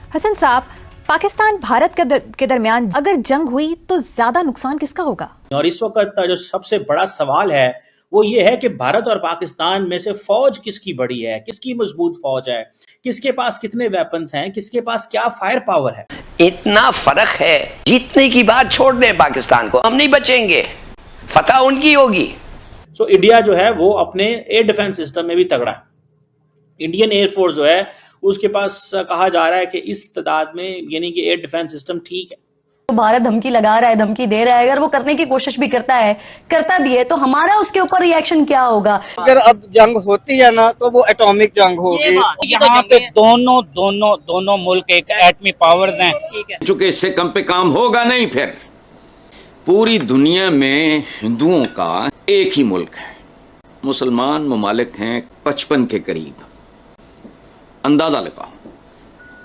हसन साहब, पाकिस्तान भारत के दरमियान अगर जंग हुई तो ज्यादा नुकसान किसका होगा? और इस वक्त जो सबसे बड़ा सवाल है वो ये है कि भारत और पाकिस्तान में से फौज किसकी बड़ी है, किसकी मजबूत फौज है, किसके पास कितने वेपन्स हैं, किसके पास क्या फायर पावर है। इतना फर्क है। जीतने की बात छोड़ दें पाकिस्तान को, हम नहीं बचेंगे, फतह उनकी होगी। सो इंडिया जो है वो अपने एयर डिफेंस सिस्टम में भी तगड़ा है। इंडियन एयरफोर्स जो है उसके पास कहा जा रहा है कि इस तादाद में यानी कि एयर डिफेंस सिस्टम ठीक है। तो भारत धमकी लगा रहा है, धमकी दे रहा है, अगर वो करने की कोशिश भी करता भी है तो हमारा उसके ऊपर रिएक्शन क्या होगा? अगर अब जंग होती है ना तो वो एटॉमिक जंग होगी। यहाँ पे दोनों मुल्क एक एटमी पावर हैं, चूंकि इससे कम पे काम होगा नहीं। फिर पूरी दुनिया में हिंदुओं का एक ही मुल्क है, मुसलमान ममालिक हैं 55 के करीब। अंदाजा लगाओ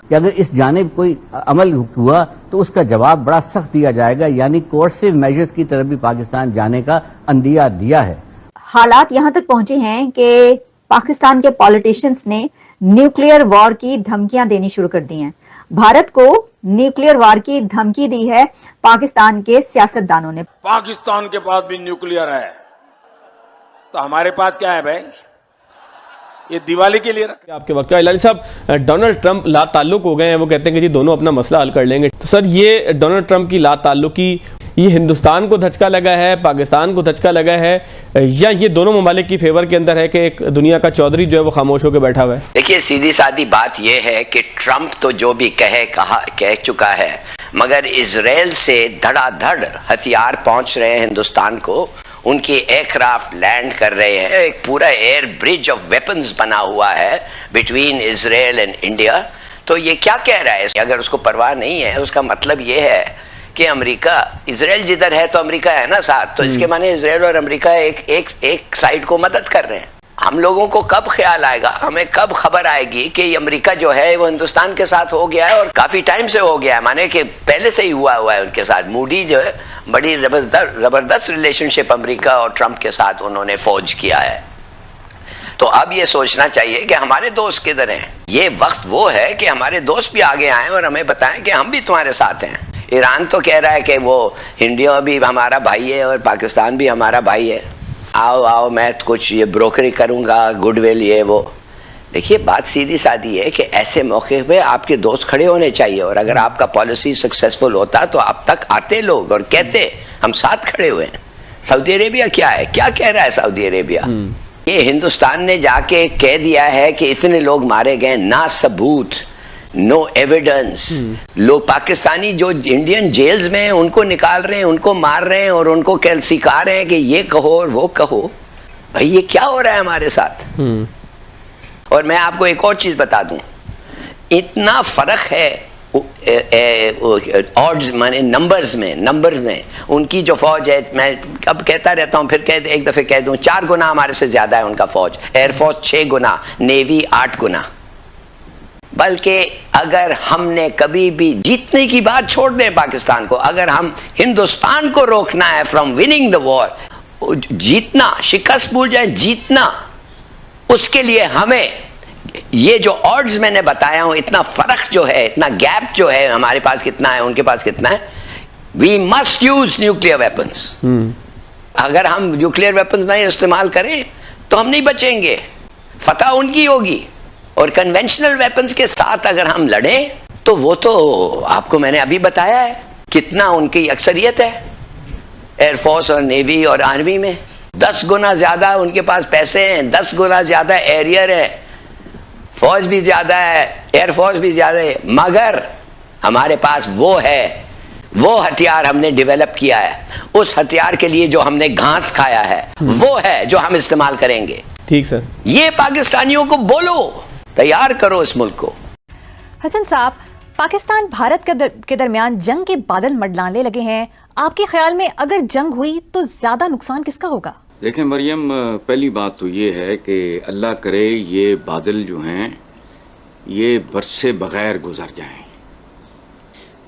कि अगर इस जानिब कोई अमल हुआ तो उसका जवाब बड़ा सख्त दिया जाएगा, यानी कोर्सिव मेजर्स की तरफ भी पाकिस्तान जाने का अंदिया दिया है। हालात यहां तक पहुंचे हैं कि पाकिस्तान के पॉलिटिशियंस ने न्यूक्लियर वॉर की धमकियां देनी शुरू कर दी हैं। भारत को न्यूक्लियर वॉर की धमकी दी है पाकिस्तान के सियासतदानों ने। पाकिस्तान के पास भी न्यूक्लियर है तो हमारे पास क्या है भाई? ये दिवाली के लिए रखा। आपके वक्त का इलाली साहब, डोनाल्ड ट्रंप ला ताल्लुक हो गए हैं, वो कहते हैं कि जी दोनों अपना मसला हल कर लेंगे। तो सर, ये डोनाल्ड ट्रंप की ला ताल्लुकी ये हिंदुस्तान को धचका लगा है, पाकिस्तान को धचका लगा है, या ये दोनों ममालिक की फेवर के अंदर है कि एक दुनिया का चौधरी जो है वो खामोश होकर बैठा हुआ है? देखिए, सीधी सादी बात यह है कि ट्रंप तो जो भी कह चुका है, मगर इजराइल से धड़ाधड़ हथियार पहुंच रहे हैं हिंदुस्तान को। उनकी एयरक्राफ्ट लैंड कर रहे हैं, एक पूरा एयर ब्रिज ऑफ वेपन्स बना हुआ है बिटवीन इजराइल एंड इंडिया। तो ये क्या कह रहा है? अगर उसको परवाह नहीं है, उसका मतलब ये है कि अमेरिका, इजराइल जिधर है तो अमेरिका है ना साथ, तो इसके माने इजराइल और अमेरिका एक साइड को मदद कर रहे हैं। हम लोगों को कब ख्याल आएगा, हमें कब खबर आएगी कि अमेरिका जो है वो हिंदुस्तान के साथ हो गया है, और काफी टाइम से हो गया है, माने कि पहले से ही हुआ है उनके साथ। मूडी जो है बड़ी जबरदस्त रिलेशनशिप अमेरिका और ट्रंप के साथ उन्होंने फौज किया है। तो अब ये सोचना चाहिए कि हमारे दोस्त किधर हैं। ये वक्त वो है कि हमारे दोस्त भी आगे आए और हमें बताएं कि हम भी तुम्हारे साथ हैं। ईरान तो कह रहा है कि वो इंडिया भी हमारा भाई है और पाकिस्तान भी हमारा भाई है, आओ मैं कुछ ये ब्रोकरी करूंगा, गुडविल ये वो। देखिए, बात सीधी सादी है कि ऐसे मौके पे आपके दोस्त खड़े होने चाहिए, और अगर आपका पॉलिसी सक्सेसफुल होता तो अब तक आते लोग और कहते हम साथ खड़े हुए हैं। सऊदी अरेबिया क्या है, क्या कह रहा है सऊदी अरेबिया? ये हिंदुस्तान ने जाके कह दिया है कि इतने लोग मारे गए, ना सबूत, नो एविडेंस। लोग पाकिस्तानी जो इंडियन जेल्स में हैं उनको निकाल रहे हैं, उनको मार रहे हैं और उनको सिखा रहे हैं कि ये कहो और वो कहो। भाई, ये क्या हो रहा है हमारे साथ? और मैं आपको एक और चीज बता दूं, इतना फर्क है ऑड्स माने नंबर्स में उनकी जो फौज है, मैं अब कहता रहता हूं, फिर एक दफे कह दूं, 4 गुना हमारे से ज्यादा है उनका फौज। एयरफोर्स 6 गुना, नेवी 8 गुना। बल्कि अगर हमने कभी भी, जीतने की बात छोड़ दें पाकिस्तान को, अगर हम हिंदुस्तान को रोकना है फ्रॉम विनिंग द वॉर, जीतना, शिकस्त भूल जाए, जीतना, उसके लिए हमें ये जो ऑड्स मैंने बताया हूं, इतना फर्क जो है, इतना गैप जो है, हमारे पास कितना है, उनके पास कितना है, we must use nuclear weapons. अगर हम न्यूक्लियर वेपन्स नहीं इस्तेमाल करें तो हम नहीं बचेंगे, फतह उनकी होगी। और कन्वेंशनल वेपन्स के साथ अगर हम लड़ें तो वो तो आपको मैंने अभी बताया है कितना उनकी अक्सरियत है एयरफोर्स और नेवी और आर्मी में। 10 गुना ज्यादा उनके पास पैसे हैं, 10 गुना ज्यादा एरियर है, फौज भी ज्यादा है, एयरफोर्स भी ज्यादा है, मगर हमारे पास वो है, वो हथियार हमने डेवलप किया है। उस हथियार के लिए जो हमने घास खाया है वो है जो हम इस्तेमाल करेंगे। ठीक सर, ये पाकिस्तानियों को बोलो, तैयार करो इस मुल्क को। हसन साहब, पाकिस्तान भारत के दरमियान जंग के बादल मंडलाने लगे हैं। आपके ख्याल में अगर जंग हुई तो ज्यादा नुकसान किसका होगा? देखें मरियम, पहली बात तो ये है कि अल्लाह करे ये बादल जो हैं ये बरसे बगैर गुजर जाएं।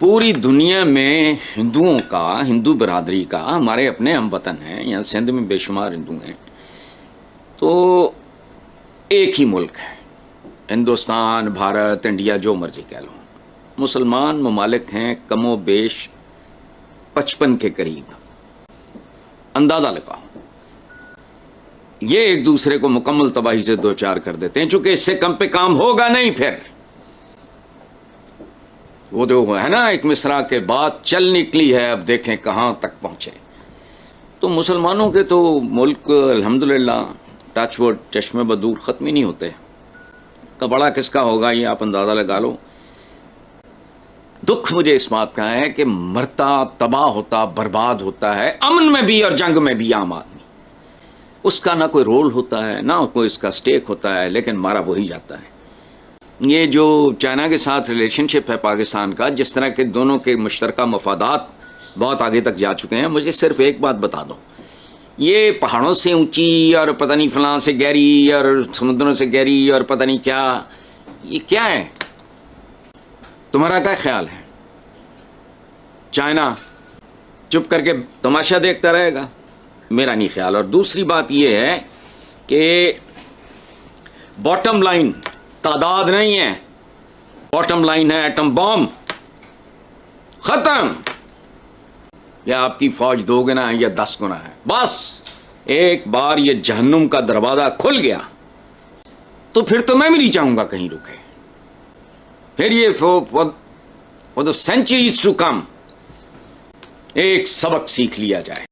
पूरी दुनिया में हिंदुओं का, हिंदू बरादरी का, हमारे अपने हम वतन हैं, यहाँ सिंध में बेशुमार हिंदू हैं, तो एक ही मुल्क है, हिंदुस्तान, भारत, इंडिया, जो मर्जी कह लो। मुसलमान ममालिक हैं कमो बेश 55 के करीब, अंदाजा लगाओ। ये एक दूसरे को मुकम्मल तबाही से दो चार कर देते हैं, चूंकि इससे कम पे काम होगा नहीं। फिर वो जो है ना, एक मिसरा के बाद चल निकली है, अब देखें कहां तक पहुंचे। तो मुसलमानों के तो मुल्क अल्हम्दुलिल्लाह टचवुड चश्मे बदूर खत्म ही नहीं होते। तो बड़ा किसका होगा ये आप अंदाजा लगा लो। दुख मुझे इस बात का है कि मरता, तबाह होता, बर्बाद होता है, अमन में भी और जंग में भी आम आदमी। उसका ना कोई रोल होता है, ना कोई इसका स्टेक होता है, लेकिन मारा वही जाता है। ये जो चाइना के साथ रिलेशनशिप है पाकिस्तान का, जिस तरह के दोनों के मुश्तरका मफादात बहुत आगे तक जा चुके हैं। मुझे सिर्फ एक बात बता दो, ये पहाड़ों से ऊंची और पता नहीं फलां से गहरी और समुद्रों से गहरी और पता नहीं क्या, ये क्या है? तुम्हारा क्या ख्याल है? चाइना चुप करके तमाशा देखता रहेगा? मेरा नहीं ख्याल। और दूसरी बात यह है कि बॉटम लाइन तादाद नहीं है, बॉटम लाइन है एटम बॉम्ब। खत्म। या आपकी फौज 2 गुना है या 10 गुना है, बस एक बार ये जहन्नुम का दरवाजा खुल गया तो फिर तो मैं भी नहीं चाहूंगा कहीं रुके। फिर ये for the centuries to come एक सबक सीख लिया जाए।